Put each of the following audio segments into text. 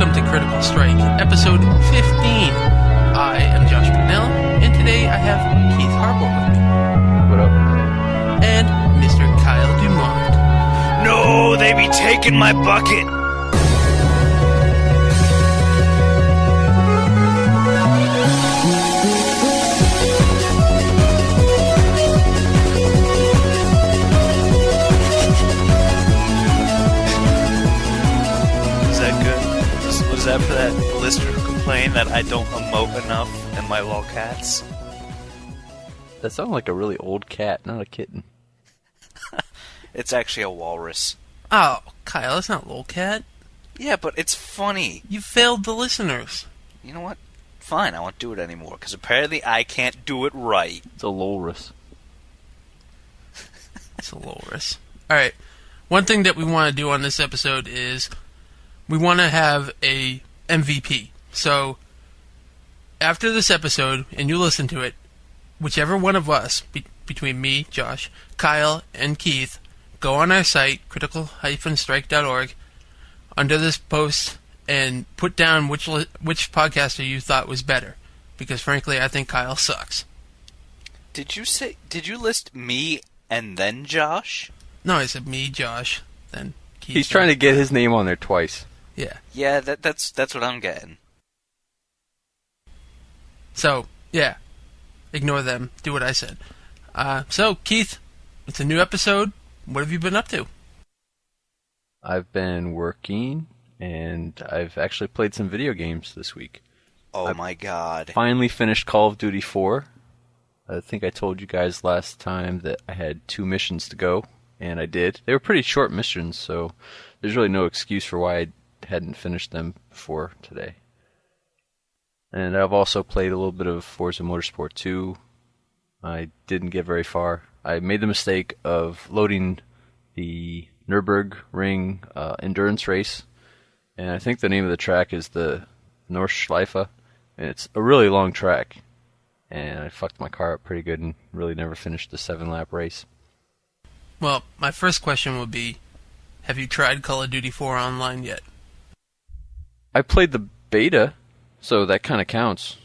welcome to Critical Strike, episode 15. I am Josh McNell, and today I have Keith Harbour with me. What up? And Mr. Kyle Dumont. No, they be taking my bucket! Was that for that listener who complained that I don't emote enough in my lolcats? That sounded like a really old cat, not a kitten. It's actually a walrus. Oh, Kyle, that's not lolcat. Yeah, but it's funny. You failed the listeners. You know what? Fine, I won't do it anymore, because apparently I can't do it right. It's a lolrus. It's a lolrus. Alright, one thing that we want to do on this episode is we want to have a MVP. So, after this episode, and you listen to it, whichever one of us, between me, Josh, Kyle, and Keith, go on our site, critical-strike.org, under this post, and put down which podcaster you thought was better. Because, frankly, I think Kyle sucks. Did you list me and then Josh? No, I said me, Josh, then Keith. He's trying to get his name on there twice. Yeah. Yeah, that's what I'm getting. So, yeah. Ignore them. Do what I said. So, Keith, it's a new episode. What have you been up to? I've been working, and I've actually played some video games this week. Oh my god. Finally finished Call of Duty 4. I think I told you guys last time that I had 2 missions to go, and I did. They were pretty short missions, so there's really no excuse for why I hadn't finished them before today. And I've also played a little bit of Forza Motorsport 2. I didn't get very far. I made the mistake of loading the Nürburgring endurance race, and I think the name of the track is the Nordschleife, and it's a really long track, and I fucked my car up pretty good and really never finished the 7-lap race. Well, my first question would be, have you tried Call of Duty 4 online yet? I played the beta, so that kind of counts.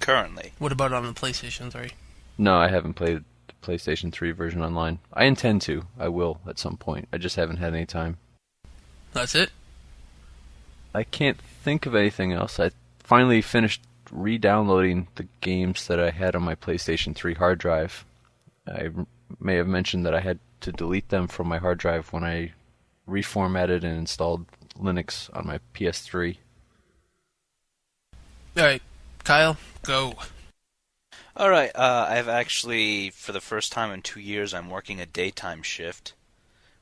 Currently. What about on the PlayStation 3? No, I haven't played the PlayStation 3 version online. I intend to. I will at some point. I just haven't had any time. That's it? I can't think of anything else. I finally finished re-downloading the games that I had on my PlayStation 3 hard drive. I may have mentioned that I had to delete them from my hard drive when I reformatted and installed Linux on my PS3. Alright, Kyle, go. Alright, I've actually, for the first time in 2 years, I'm working a daytime shift,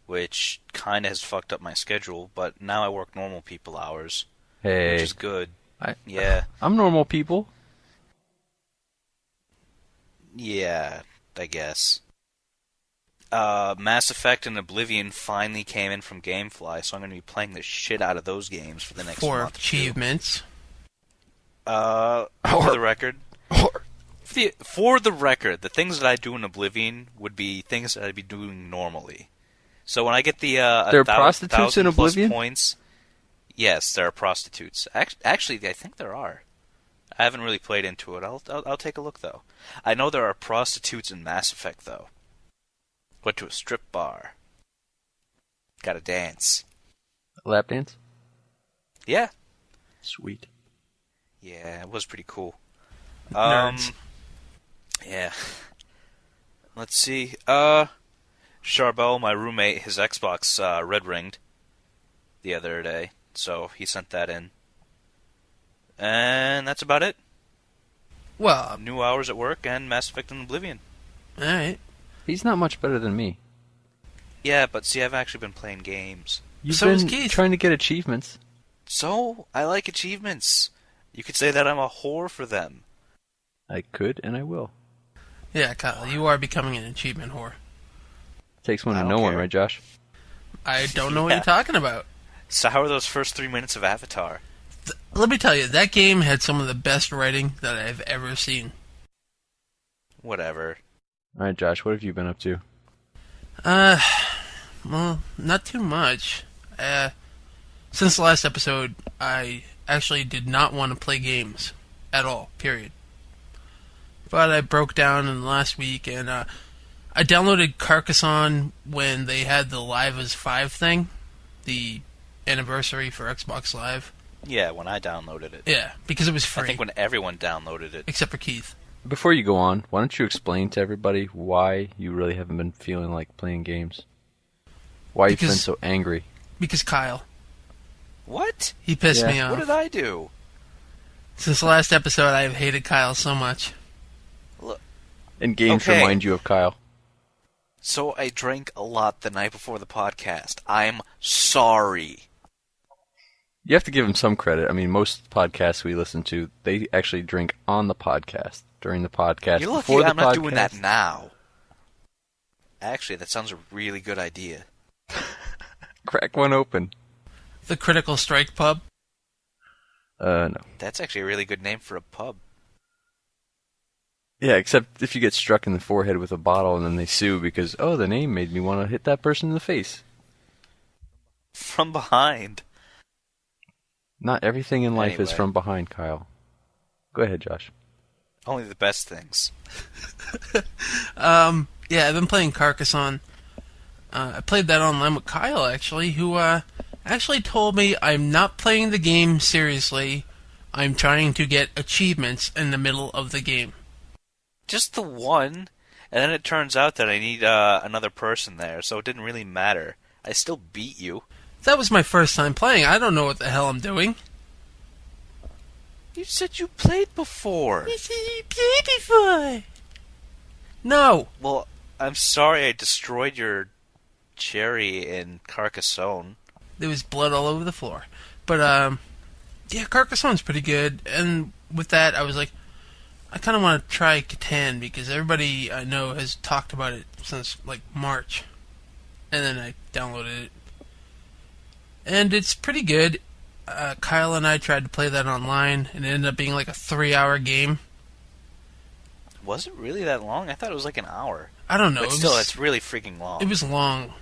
which kinda has fucked up my schedule, but now I work normal people hours, Hey. which is good. Yeah. I'm normal people. Yeah, I guess. Mass Effect and Oblivion finally came in from GameFly, so I'm going to be playing the shit out of those games for the next For month. achievements. For the record. For the record, the things that I do in Oblivion would be things that I'd be doing normally. So when I get the there are prostitutes in Oblivion? Points, yes, there are prostitutes. Actually, I think there are. I haven't really played into it. I'll take a look though. I know there are prostitutes in Mass Effect though. Went to a strip bar. Gotta dance. Lap dance? Yeah. Sweet. Yeah, it was pretty cool. Nerds. Yeah. Let's see. Charbel, my roommate, his Xbox red ringed the other day, so he sent that in. And that's about it. Well, New hours at work and Mass Effect and Oblivion. alright. He's not much better than me. Yeah, but see, I've actually been playing games. You've So is been Keith. trying to get achievements. So, I like achievements. You could say that I'm a whore for them. I could, and I will. Yeah, Kyle, you are becoming an achievement whore. Takes one I to don't know one, care. right, Josh? I don't know what Yeah. you're talking about. So how are those first 3 minutes of Avatar? Let me tell you, that game had some of the best writing that I've ever seen. Whatever. Alright, Josh, what have you been up to? Well, not too much. since the last episode, I actually did not want to play games at all, period. But I broke down in the last week, and I downloaded Carcassonne when they had the Live as 5 thing, the anniversary for Xbox Live. Yeah, when I downloaded it. Yeah, because it was free. I think when everyone downloaded it. Except for Keith. Before you go on, why don't you explain to everybody why you really haven't been feeling like playing games? Why you've been so angry? Because Kyle. What? He pissed me off. What did I do? Since the last episode, I have hated Kyle so much. Look. And games remind you of Kyle. So I drank a lot the night before the podcast. I'm sorry. You have to give him some credit. I mean, most podcasts we listen to, they actually drink on the podcast, during the podcast, You're lucky before the I'm not podcast. doing that now. Actually, that sounds a really good idea. Crack one open. The Critical Strike Pub. No. That's actually a really good name for a pub. Yeah, except if you get struck in the forehead with a bottle and then they sue because, oh, the name made me want to hit that person in the face. From behind. Not everything in life is Anyway. from behind, Kyle. Go ahead, Josh. Only the best things. Yeah, I've been playing Carcassonne. I played that online with Kyle, actually, who actually told me I'm not playing the game seriously. I'm trying to get achievements in the middle of the game. Just the one, and then it turns out that I need another person there, so it didn't really matter. I still beat you. That was my first time playing. I don't know what the hell I'm doing. You said you played before. You said you played before. No. Well, I'm sorry I destroyed your cherry in Carcassonne. There was blood all over the floor. But, yeah, Carcassonne's pretty good. And with that, I was like, I kind of want to try Catan because everybody I know has talked about it since, like, March. And then I downloaded it. And it's pretty good. Kyle and I tried to play that online, and it ended up being like a 3-hour game. Was it really that long? I thought it was like an hour. I don't know. But still, it's really freaking long. It was long.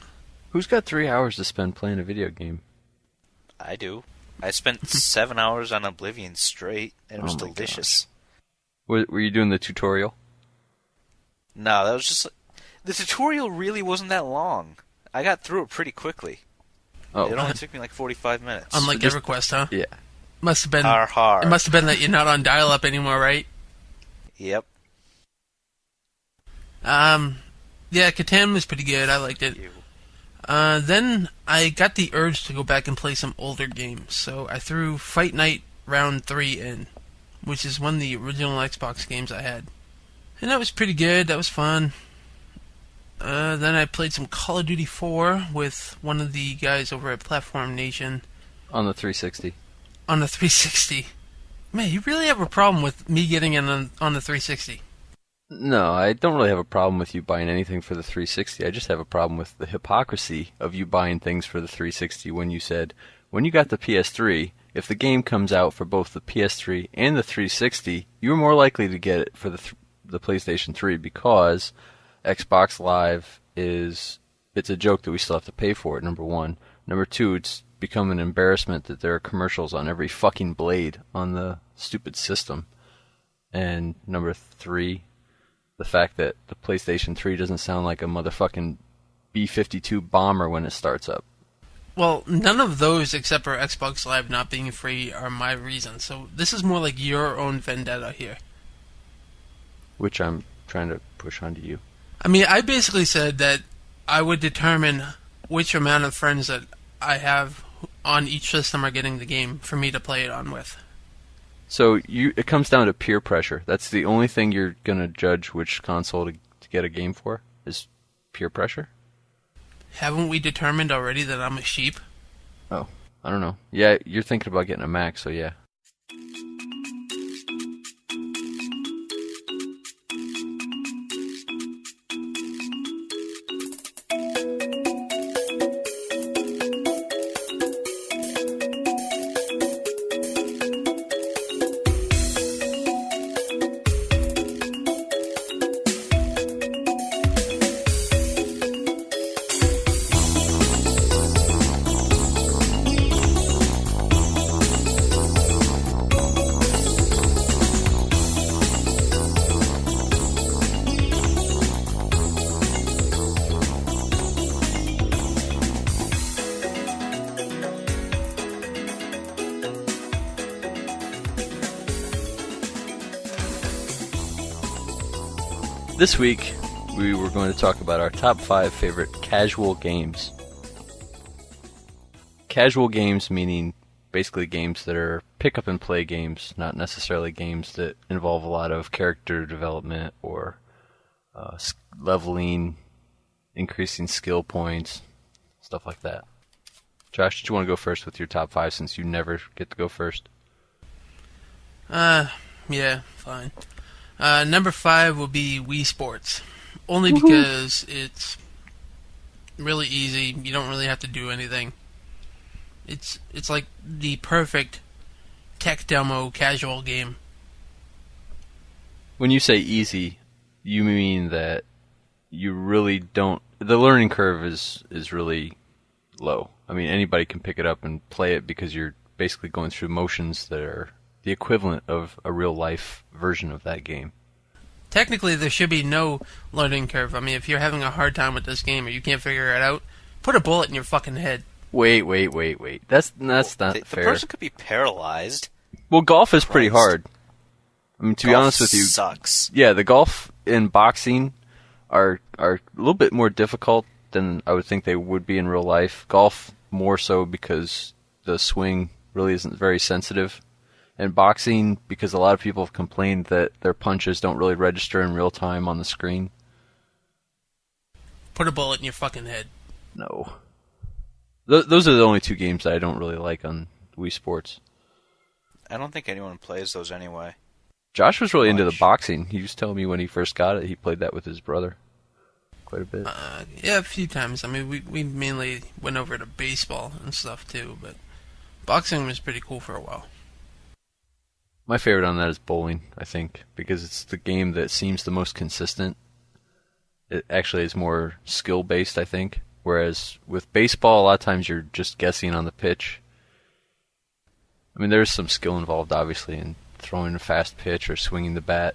Who's got 3 hours to spend playing a video game? I do. I spent 7 hours on Oblivion straight, and it was delicious. Were you doing the tutorial? No, that was just... The tutorial really wasn't that long. I got through it pretty quickly. Oh. It only took me like 45 minutes. Unlike EverQuest, huh? Yeah. Must have been. Har. It must have been that you're not on dial-up anymore, right? Yep. Yeah, Catan was pretty good. I liked it. Then I got the urge to go back and play some older games, so I threw Fight Night Round 3 in, which is one of the original Xbox games I had. And that was pretty good. That was fun. Then I played some Call of Duty 4 with one of the guys over at Platform Nation. On the 360. On the 360. Man, you really have a problem with me getting in on the 360. No, I don't really have a problem with you buying anything for the 360. I just have a problem with the hypocrisy of you buying things for the 360 when you said, when you got the PS3, if the game comes out for both the PS3 and the 360, you're more likely to get it for the PlayStation 3 because Xbox Live it's a joke that we still have to pay for it, number one. Number two, it's become an embarrassment that there are commercials on every fucking blade on the stupid system. And number three, the fact that the PlayStation 3 doesn't sound like a motherfucking B-52 bomber when it starts up. Well, none of those except for Xbox Live not being free are my reason, so this is more like your own vendetta here. Which I'm trying to push onto you. I mean, I basically said that I would determine which amount of friends that I have on each system are getting the game for me to play it on with. So it comes down to peer pressure. That's the only thing you're going to judge which console to get a game for, is peer pressure? Haven't we determined already that I'm a sheep? Oh, I don't know. Yeah, you're thinking about getting a Mac, so yeah. This week, we were going to talk about our top 5 favorite casual games. Casual games meaning basically games that are pick-up-and-play games, not necessarily games that involve a lot of character development or leveling, increasing skill points, stuff like that. Josh, did you want to go first with your top 5 since you never get to go first? Yeah, fine. Number 5 will be Wii Sports. Only because it's really easy. You don't really have to do anything. It's like the perfect tech demo casual game. When you say easy, you mean that you really don't... The learning curve is really low. I mean, anybody can pick it up and play it because you're basically going through motions that are the equivalent of a real-life version of that game. Technically, there should be no learning curve. I mean, if you're having a hard time with this game or you can't figure it out, put a bullet in your fucking head. Wait. That's not fair. The person could be paralyzed. Well, golf is pretty hard. I mean, to be honest with you... sucks. Yeah, the golf and boxing are a little bit more difficult than I would think they would be in real life. Golf more so because the swing really isn't very sensitive. And boxing, because a lot of people have complained that their punches don't really register in real time on the screen. Put a bullet in your fucking head. No. Those are the only 2 games that I don't really like on Wii Sports. I don't think anyone plays those anyway. Josh was really into the boxing. He was telling me when he first got it, he played that with his brother quite a bit. Yeah, a few times. I mean, we mainly went over to baseball and stuff too, but boxing was pretty cool for a while. My favorite on that is bowling, I think, because it's the game that seems the most consistent. It actually is more skill-based, I think, whereas with baseball, a lot of times you're just guessing on the pitch. I mean, there's some skill involved, obviously, in throwing a fast pitch or swinging the bat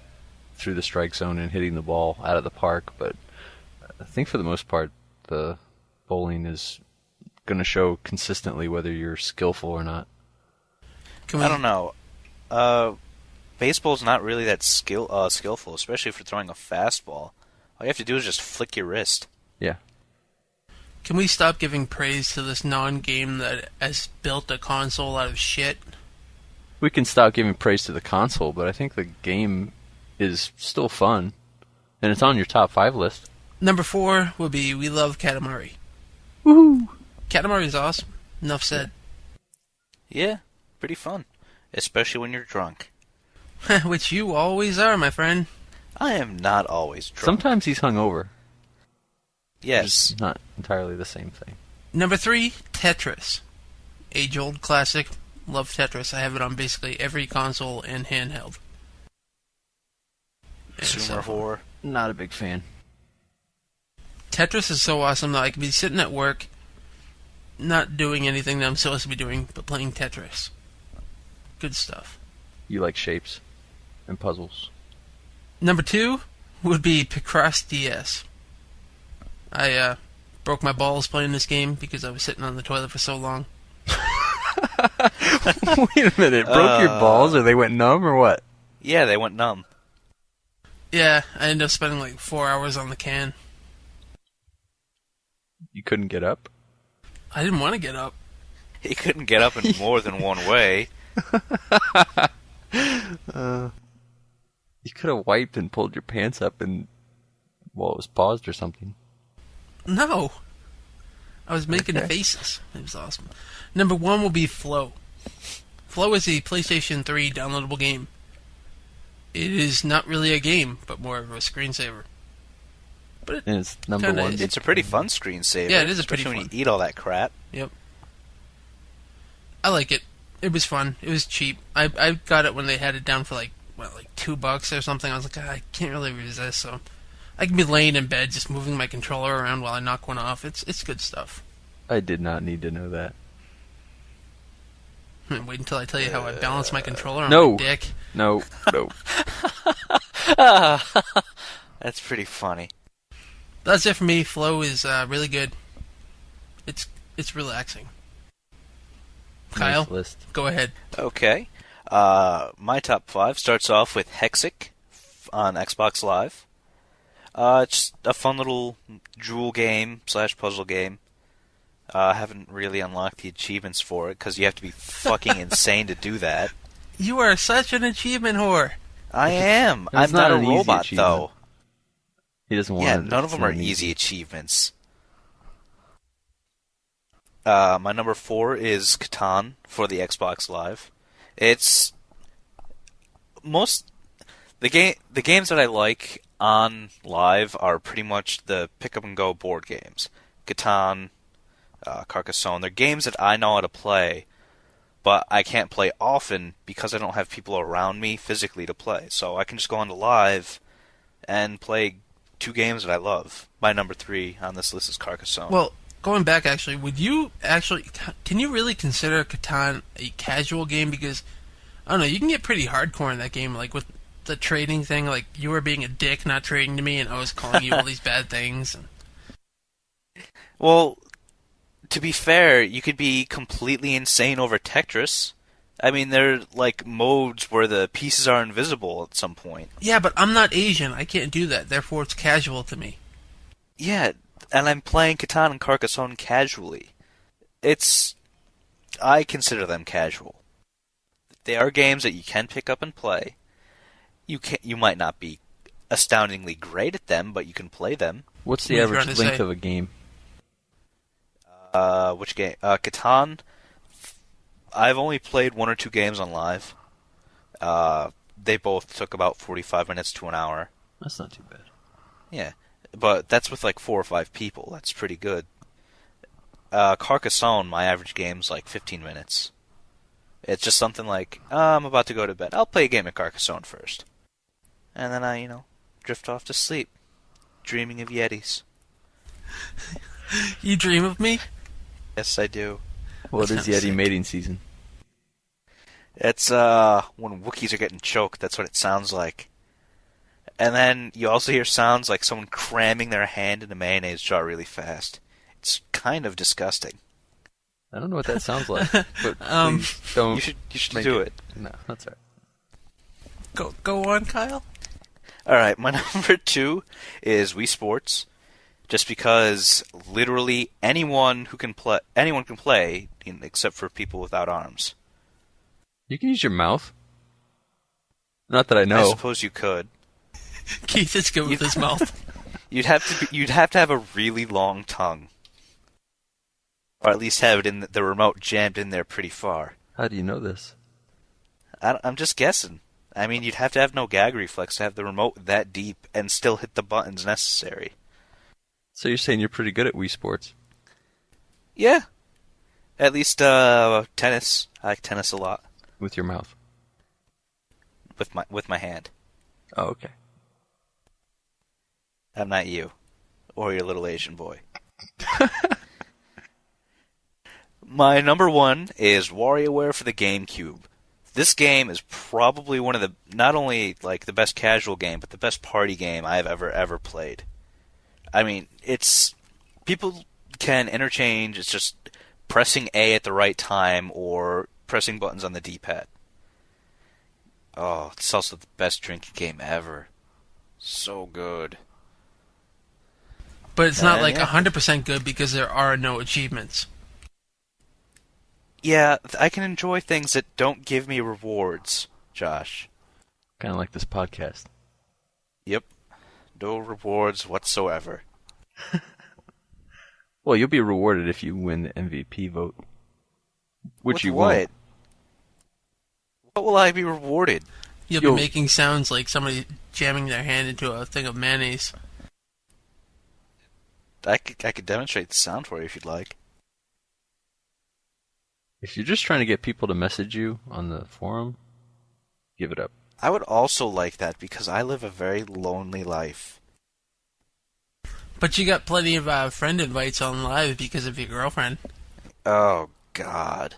through the strike zone and hitting the ball out of the park, but I think for the most part, the bowling is going to show consistently whether you're skillful or not. I don't know. Baseball's not really that skillful, especially for throwing a fastball. All you have to do is just flick your wrist. Yeah. Can we stop giving praise to this non-game that has built a console out of shit? We can stop giving praise to the console, but I think the game is still fun, and it's on your top 5 list. Number 4 will be We Love Katamari. Woohoo! Katamari is awesome. Enough said. Yeah, pretty fun. Especially when you're drunk. Which you always are, my friend. I am not always drunk. Sometimes he's hungover. Yes. It's not entirely the same thing. Number 3, Tetris. Age-old classic. Love Tetris. I have it on basically every console and handheld. Consumer whore. Not a big fan. Tetris is so awesome that I could be sitting at work, not doing anything that I'm supposed to be doing, but playing Tetris. Good stuff. You like shapes and puzzles. Number 2 would be Picross DS. I broke my balls playing this game because I was sitting on the toilet for so long. Wait a minute, broke your balls or they went numb or what? Yeah, they went numb. Yeah, I ended up spending like 4 hours on the can. You couldn't get up? I didn't want to get up. He couldn't get up in more than one way. You could have wiped and pulled your pants up and while it was paused or something. No. I was making faces. It was awesome. Number 1 will be Flow. Flow is a PlayStation 3 downloadable game. It is not really a game, but more of a screensaver. But and it's number 1. It's a pretty fun screensaver. Yeah, it is a pretty especially fun. when you eat all that crap. Yep. I like it. It was fun. It was cheap. I got it when they had it down for like $2 or something. I was like, I can't really resist, so I can be laying in bed just moving my controller around while I knock one off. It's good stuff. I did not need to know that. Wait until I tell you how I balance my controller on No. my dick. No. That's pretty funny. That's it for me. Flow is really good. It's relaxing. Kyle, Nice list. go ahead. Okay. My top 5 starts off with Hexic on Xbox Live. It's a fun little jewel game / puzzle game. I haven't really unlocked the achievements for it because you have to be fucking insane to do that. You are such an achievement whore. I am. It's I'm not not a an easy robot, achievement. though. He doesn't want Yeah, it. none of them are easy achievements. My number 4 is Catan for the Xbox Live. It's the games that I like on Live are pretty much the pick up and go board games. Catan, Carcassonne. They're games that I know how to play, but I can't play often because I don't have people around me physically to play. So I can just go on to Live and play 2 games that I love. My number 3 on this list is Carcassonne. Well, going back, actually, can you really consider Catan a casual game? Because, I don't know, you can get pretty hardcore in that game, like with the trading thing, like you were being a dick not trading to me, and I was calling you all these bad things. Well, to be fair, you could be completely insane over Tetris. I mean, there are, like, modes where the pieces are invisible at some point. Yeah, but I'm not Asian. I can't do that. Therefore, it's casual to me. Yeah, and I'm playing Catan and Carcassonne casually. I consider them casual. They are games that you can pick up and play. You might not be astoundingly great at them, but you can play them. What's the average length of a game? Which game? Catan. I've only played 1 or 2 games on Live. They both took about 45 minutes to an hour. That's not too bad. Yeah, but that's with like 4 or 5 people. That's pretty good. Carcassonne, my average game's like 15 minutes. It's just something like, I'm about to go to bed. I'll play a game of Carcassonne first. And then I, drift off to sleep, dreaming of Yetis. You dream of me? Yes, I do. What is Yeti mating season? It's when Wookiees are getting choked. That's what it sounds like. And then you also hear sounds like someone cramming their hand in a mayonnaise jar really fast. It's kind of disgusting. I don't know what that sounds like, but please don't. You should do it. No, that's all right. Go on, Kyle. All right, my number 2 is Wii Sports, just because literally anyone can play, except for people without arms. You can use your mouth. Not that I know. I suppose you could. Keith is good with his mouth. You'd have to have a really long tongue, or at least have it in the remote jammed in there pretty far. How do you know this? I'm just guessing. I mean, you'd have to have no gag reflex to have the remote that deep and still hit the buttons necessary. So you're saying you're pretty good at Wii Sports? Yeah. At least tennis. I like tennis a lot. With your mouth? With my hand. Oh, okay. I'm not you. Or your little Asian boy. My number 1 is WarioWare for the GameCube. This game is probably one of the, not only like the best casual game, but the best party game I have ever played. I mean, people can interchange, it's just pressing A at the right time or pressing buttons on the D-pad. Oh, it's also the best drinking game ever. So good. But it's not like 100% good because there are no achievements. Yeah, I can enjoy things that don't give me rewards, Josh. Kind of like this podcast. Yep. No rewards whatsoever. Well, you'll be rewarded if you win the MVP vote. Which With you what? won't. What will I be rewarded? You'll be making sounds like somebody jamming their hand into a thing of mayonnaise. I could demonstrate the sound for you if you'd like. If you're just trying to get people to message you on the forum, give it up. I would also like that because I live a very lonely life. But you got plenty of friend invites on Live because of your girlfriend. Oh, God.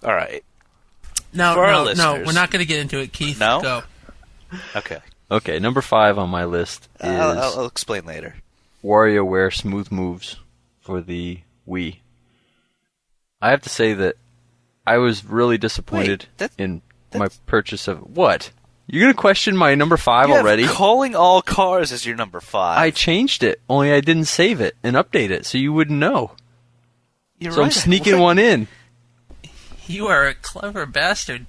All right. No, For our no, listeners- we're not going to get into it, Keith. No? Go. Okay. Okay, number 5 on my list is I'll explain later. WarioWare Smooth Moves for the Wii. I have to say that I was really disappointed Wait, in my purchase of... What? You're gonna question my number 5 already? Calling all cars as your number 5. I changed it, only I didn't save it and update it, so you wouldn't know. You're so right. I'm sneaking one in. You are a clever bastard.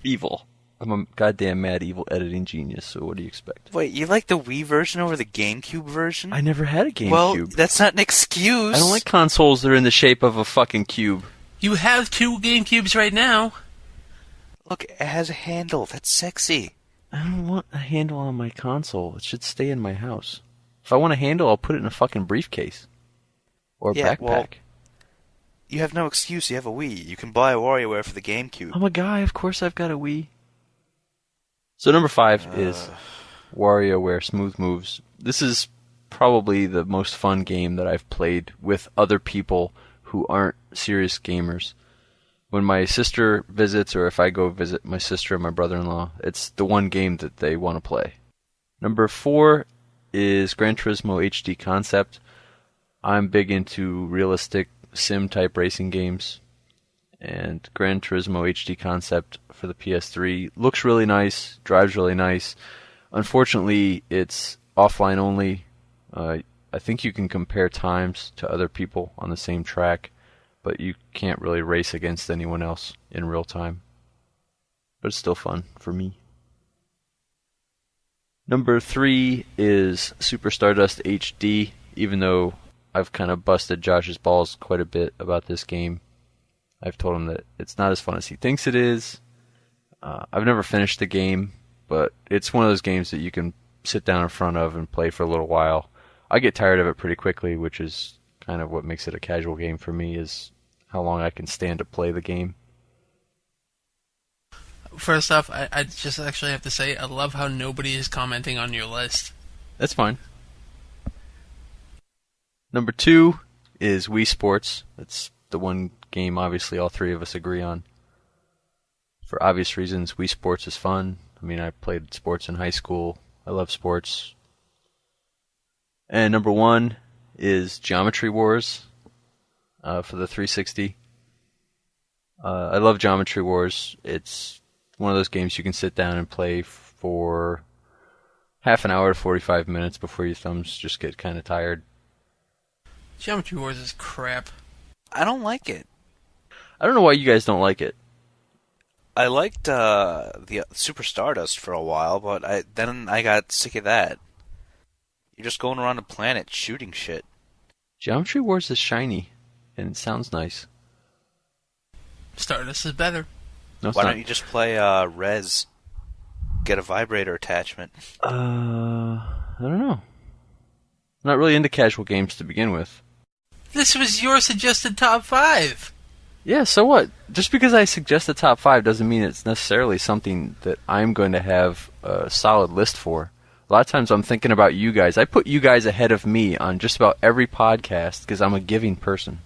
Evil. I'm a goddamn mad evil editing genius, so what do you expect? Wait, you like the Wii version over the GameCube version? I never had a GameCube. Well, that's not an excuse. I don't like consoles that are in the shape of a fucking cube. You have 2 GameCubes right now. Look, it has a handle. That's sexy. I don't want a handle on my console. It should stay in my house. If I want a handle, I'll put it in a fucking briefcase. Or a backpack. Well, you have no excuse. You have a Wii. You can buy a WarioWare for the GameCube. I'm a guy. Of course I've got a Wii. So number 5 is WarioWare Smooth Moves. This is probably the most fun game that I've played with other people who aren't serious gamers. When my sister visits, or if I go visit my sister and my brother-in-law, it's the one game that they want to play. Number 4 is Gran Turismo HD Concept. I'm big into realistic sim-type racing games. And Gran Turismo HD Concept for the PS3 looks really nice, drives really nice. Unfortunately, it's offline only. I think you can compare times to other people on the same track, but you can't really race against anyone else in real time. But it's still fun for me. Number 3 is Super Stardust HD, even though I've kind of busted Josh's balls quite a bit about this game. I've told him that it's not as fun as he thinks it is. I've never finished the game, but it's one of those games that you can sit down in front of and play for a little while. I get tired of it pretty quickly, which is kind of what makes it a casual game for me, is how long I can stand to play the game. First off, I just actually have to say, I love how nobody is commenting on your list. That's fine. Number 2 is Wii Sports. That's the one game obviously all 3 of us agree on. For obvious reasons, Wii Sports is fun. I mean, I played sports in high school. I love sports. And number 1 is Geometry Wars for the 360. I love Geometry Wars. It's one of those games you can sit down and play for half an hour to 45 minutes before your thumbs just get kind of tired. Geometry Wars is crap. I don't like it. I don't know why you guys don't like it. I liked the Super Stardust for a while, but then I got sick of that. You're just going around the planet shooting shit. Geometry Wars is shiny, and it sounds nice. Stardust is better. No, it's Why not. don't you just play Rez? Get a vibrator attachment. I don't know. I'm not really into casual games to begin with. This was your suggested top 5. Yeah, so what? Just because I suggest the top 5 doesn't mean it's necessarily something that I'm going to have a solid list for. A lot of times I'm thinking about you guys. I put you guys ahead of me on just about every podcast because I'm a giving person.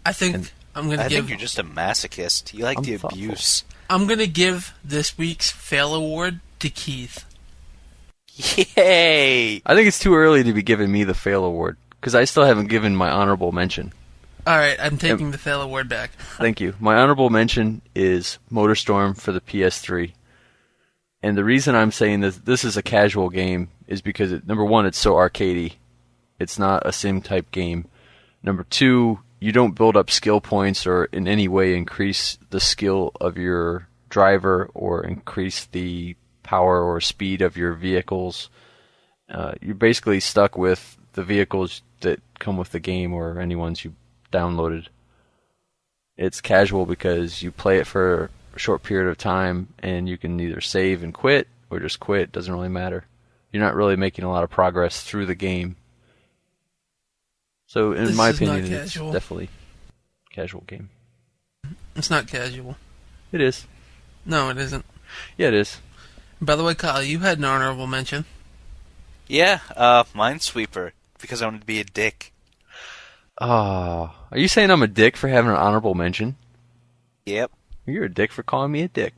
I think I think you're just a masochist. You like the thoughtful. abuse. I'm going to give this week's fail award to Keith. Yay! I think it's too early to be giving me the fail award because I still haven't given my honorable mention. Alright, I'm taking the fail award back. Thank you. My honorable mention is MotorStorm for the PS3. And the reason I'm saying this is a casual game is because, number 1, it's so arcadey. It's not a sim-type game. Number 2, you don't build up skill points or in any way increase the skill of your driver or increase the power or speed of your vehicles. You're basically stuck with the vehicles that come with the game or any ones you downloaded. It's casual because you play it for a short period of time and you can either save and quit or just quit. It doesn't really matter. You're not really making a lot of progress through the game. So in my opinion, it's definitely a casual game. It's not casual. It is. No, it isn't. Yeah, it is. By the way, Kyle, you had an honorable mention. Yeah, Minesweeper, because I wanted to be a dick. Are you saying I'm a dick for having an honorable mention? Yep. You're a dick for calling me a dick.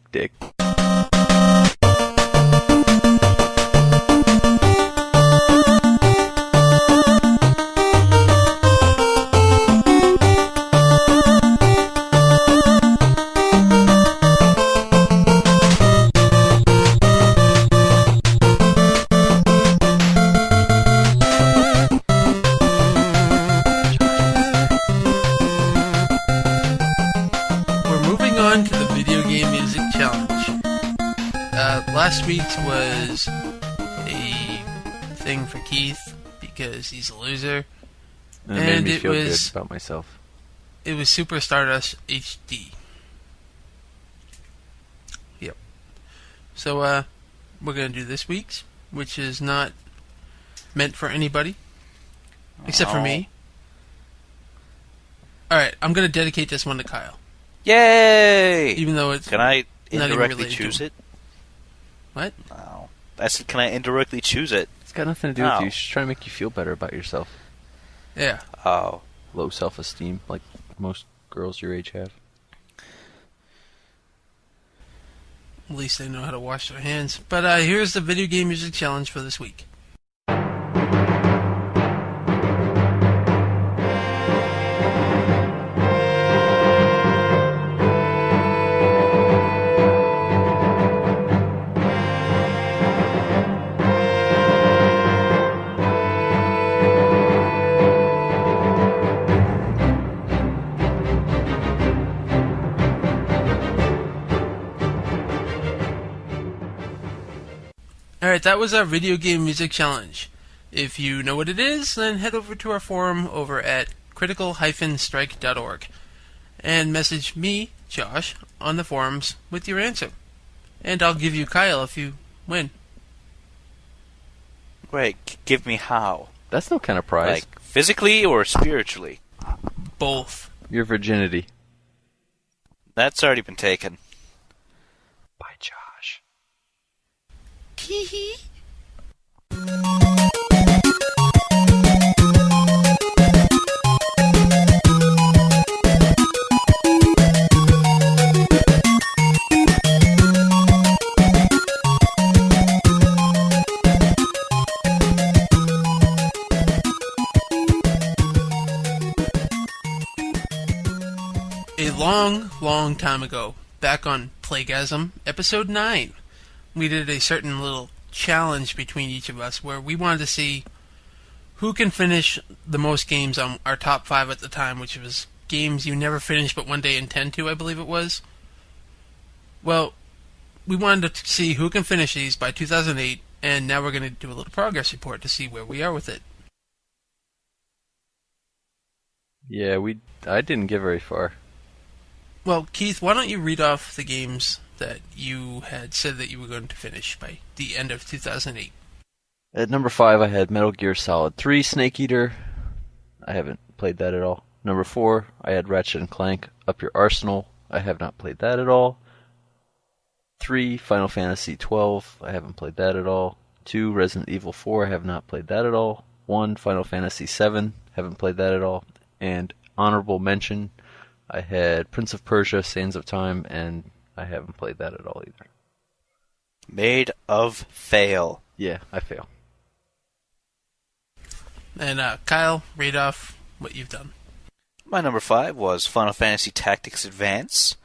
last week's was a thing for Keith because he's a loser. And it made me feel good about myself. It was Super Stardust HD. Yep. So, we're going to do this week's, which is not meant for anybody, except for me. Alright, I'm going to dedicate this one to Kyle. Yay! Even though it's Can I not indirectly even choose it? What? No. I said, can I indirectly choose it? It's got nothing to do with you. She's trying to make you feel better about yourself. Yeah. Oh. Low self-esteem, like most girls your age have. At least they know how to wash their hands. But here's the video game music challenge for this week. Alright, that was our video game music challenge. If you know what it is, then head over to our forum over at critical-strike.org and message me, Josh, on the forums with your answer. And I'll give you Kyle if you win. Wait, give me how? That's no kind of prize. Like, physically or spiritually? Both. Your virginity. That's already been taken. By Josh. Hee. A long time ago, back on Playgasm, episode 9, we did a certain little challenge between each of us where we wanted to see who can finish the most games on our top 5 at the time, which was games you never finished but one day intend to, I believe it was. Well, we wanted to see who can finish these by 2008, and now we're going to do a little progress report to see where we are with it. Yeah, I didn't get very far. Well, Keith, why don't you read off the games that you had said that you were going to finish by the end of 2008? At number 5, I had Metal Gear Solid 3 Snake Eater. I haven't played that at all. Number 4, I had Ratchet & Clank Up Your Arsenal. I have not played that at all. 3, Final Fantasy 12. I haven't played that at all. 2, Resident Evil 4. I have not played that at all. 1, Final Fantasy 7. Haven't played that at all. And honorable mention, I had Prince of Persia, Sands of Time, and I haven't played that at all either. Made of fail. Yeah, I fail. And Kyle, read off what you've done. My number 5 was Final Fantasy Tactics Advance,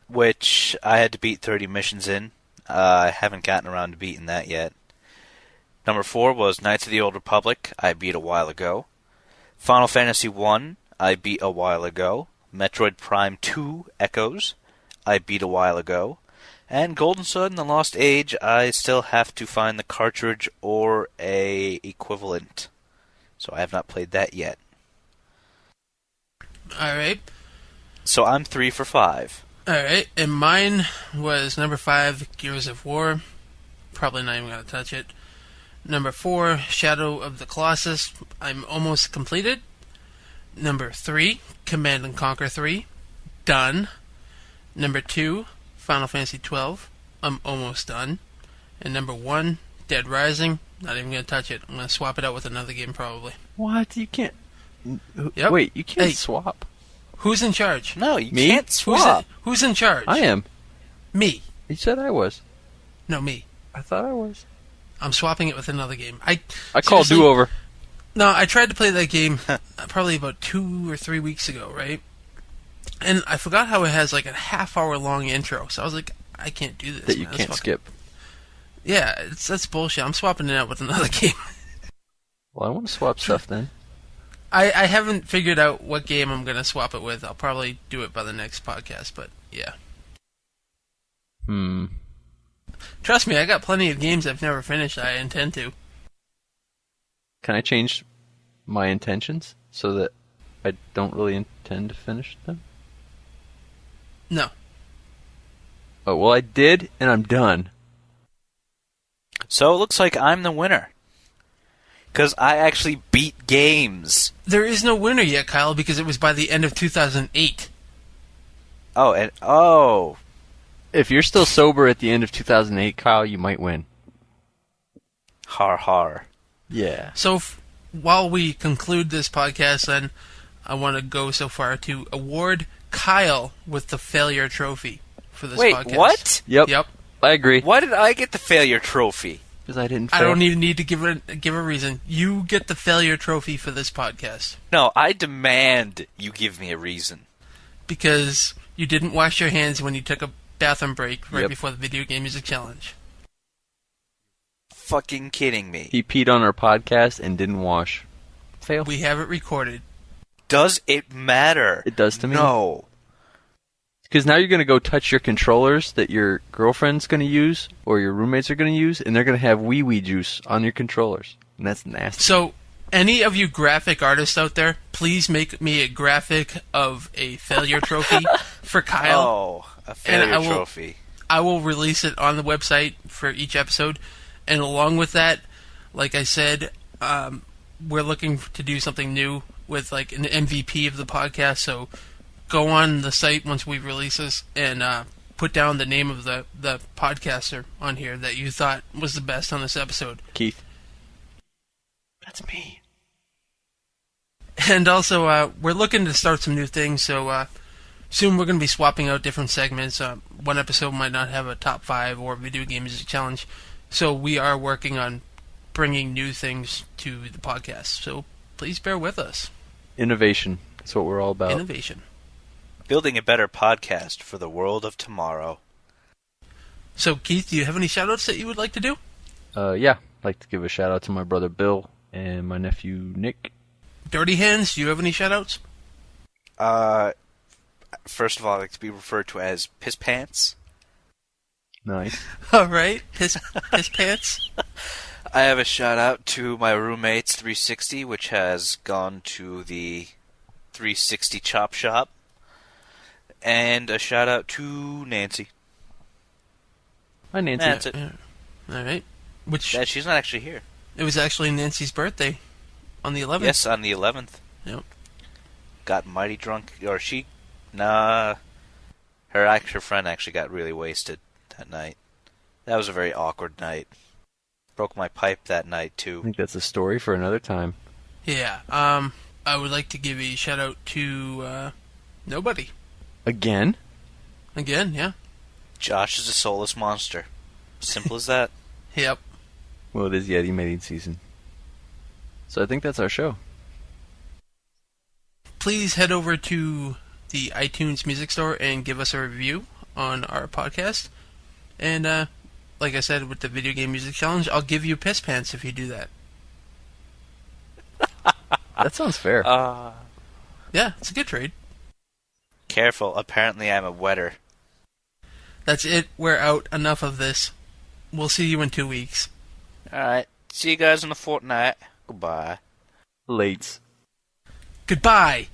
which I had to beat 30 missions in. I haven't gotten around to beating that yet. Number 4 was Knights of the Old Republic. I beat a while ago. Final Fantasy 1, I beat a while ago. Metroid Prime 2 Echoes, I beat a while ago. And Golden Sun and the Lost Age, I still have to find the cartridge or a equivalent. So I have not played that yet. Alright. So I'm 3 for 5. Alright, and mine was number 5, Gears of War. Probably not even going to touch it. Number 4, Shadow of the Colossus. I'm almost completed. Number 3, Command & Conquer 3. Done. Number 2, Final Fantasy 12. I'm almost done. And number 1, Dead Rising. Not even going to touch it. I'm going to swap it out with another game probably. What? You can't... Yep. Wait, you can't Hey. swap. Who's in charge? No, you Me? can't swap. Who's in charge? I am. Me. You said I was. No, me. I thought I was. I'm swapping it with another game. I called seriously- do-over. No, I tried to play that game probably about 2 or 3 weeks ago, right? And I forgot how it has like a half-hour long intro. So I was like, I can't do this. That you man. can't skip. Yeah, that's bullshit. I'm swapping it out with another game. Well, I want to swap stuff then. I haven't figured out what game I'm going to swap it with. I'll probably do it by the next podcast, but yeah. Trust me, I got plenty of games I've never finished. I intend to. Can I change my intentions so that I don't really intend to finish them? No. Oh, well, I did, and I'm done. So it looks like I'm the winner. Because I actually beat games. There is no winner yet, Kyle, because it was by the end of 2008. Oh. If you're still sober at the end of 2008, Kyle, you might win. Har har. Yeah. So while we conclude this podcast, then I want to go so far to award Kyle with the failure trophy for this podcast. Wait, what? Yep. I agree. Why did I get the failure trophy? Because I didn't fail. I don't even need to give a reason. You get the failure trophy for this podcast. No, I demand you give me a reason. Because you didn't wash your hands when you took a bathroom break right before the Video Game Music Challenge. Fucking kidding me. He peed on our podcast and didn't wash. Fail. We have it recorded. Does it matter? It does to me. No. Because now you're going to go touch your controllers that your girlfriend's going to use or your roommates are going to use, and they're going to have wee-wee juice on your controllers. And that's nasty. So, any of you graphic artists out there, please make me a graphic of a failure trophy for Kyle. Oh, a failure trophy. I will release it on the website for each episode. And along with that, like I said, we're looking to do something new with like an MVP of the podcast. So go on the site once we release this and put down the name of the podcaster on here that you thought was the best on this episode. Keith. That's me. And also, we're looking to start some new things. So soon we're going to be swapping out different segments. One episode might not have a top 5 or video game music challenge. So we are working on bringing new things to the podcast. So please bear with us. Innovation. That's what we're all about. Innovation. Building a better podcast for the world of tomorrow. So, Keith, do you have any shout-outs that you would like to do? Yeah. I'd like to give a shout-out to my brother Bill and my nephew Nick. Dirty Hands, do you have any shout-outs? First of all, I'd like to be referred to as Piss Pants. Nice. All right. Piss Pants. I have a shout-out to my roommate's 360, which has gone to the 360 Chop Shop. And a shout-out to Nancy. Hi, Nancy. That's it. All right. Yeah, she's not actually here. It was actually Nancy's birthday on the 11th. Yes, on the 11th. Yep. Got mighty drunk. Her friend actually got really wasted that night. That was a very awkward night. Broke my pipe that night, too. I think that's a story for another time. Yeah. I would like to give a shout-out to nobody. Again? Again, yeah. Josh is a soulless monster. Simple as that. Yep. Well, it is Yeti mating season. So I think that's our show. Please head over to the iTunes Music Store and give us a review on our podcast. And, like I said, with the Video Game Music Challenge, I'll give you Piss Pants if you do that. That sounds fair. Yeah, it's a good trade. Careful, apparently I'm a wetter. That's it. We're out. Enough of this. We'll see you in 2 weeks. Alright, see you guys in a fortnight. Goodbye. Lates. Goodbye.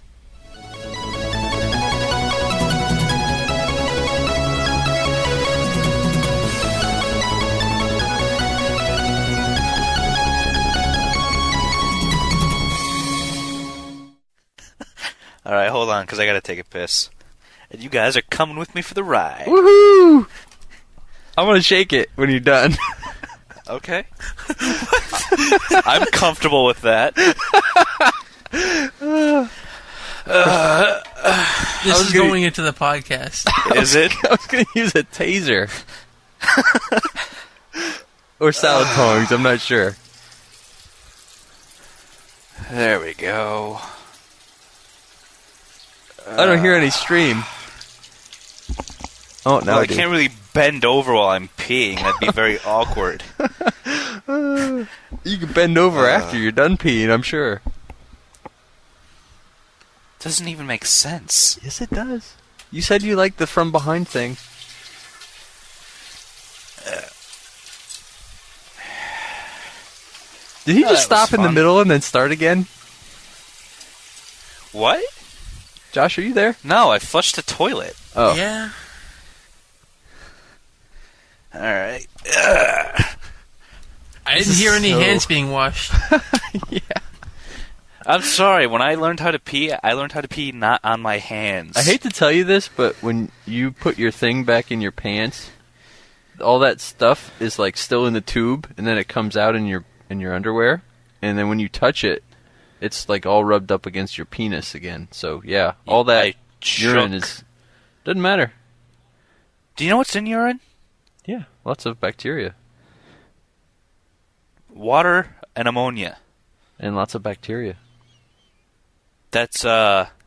Alright, hold on, because I gotta take a piss. And you guys are coming with me for the ride. Woohoo! I want to shake it when you're done. Okay. I'm comfortable with that. This is going into the podcast. Is it? I was going to use a taser. Or salad tongs, I'm not sure. There we go. I don't hear any stream. Oh, no, Well, I can't really bend over while I'm peeing. That'd be very awkward. You can bend over after you're done peeing, I'm sure. Doesn't even make sense. Yes, it does. You said you liked the from behind thing. Did he Oh, just that was stop in the fun. middle and then start again? What? Josh, are you there? No, I flushed the toilet. Oh. Yeah. All right. I didn't hear any so- hands being washed. Yeah. I'm sorry. When I learned how to pee not on my hands. I hate to tell you this, but when you put your thing back in your pants, all that stuff is like still in the tube, and then it comes out in your underwear, and then when you touch it, it's like all rubbed up against your penis again. So yeah, all that I urine shook. doesn't matter. Do you know what's in urine? Yeah, lots of bacteria Water and ammonia. and lots of bacteria. That's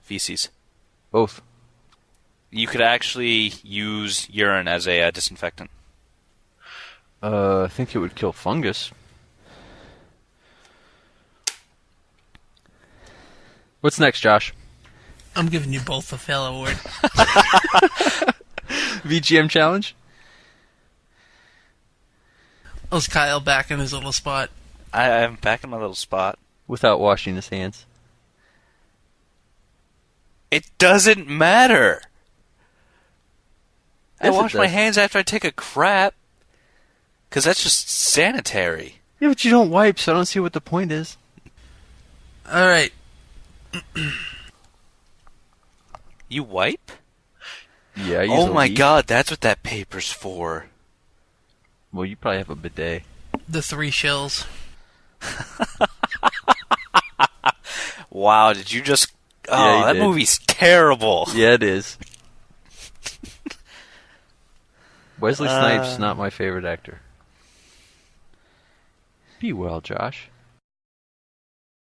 feces. Both. You could actually use urine as a disinfectant. I think it would kill fungus. What's next, Josh? I'm giving you both a fail award. VGM challenge? Was Kyle back in his little spot? I'm back in my little spot. Without washing his hands. It doesn't matter. I Yes, it wash my does. hands after I take a crap. Because that's just sanitary. Yeah, but you don't wipe, so I don't see what the point is. All right. You wipe? Yeah, I use Oh a my leaf. god, that's what that paper's for. Well, you probably have a bidet. The three shills. Wow, did you just... Oh, Yeah, you that did. movie's terrible. Yeah, it is. Wesley Snipes not my favorite actor. Be well, Josh.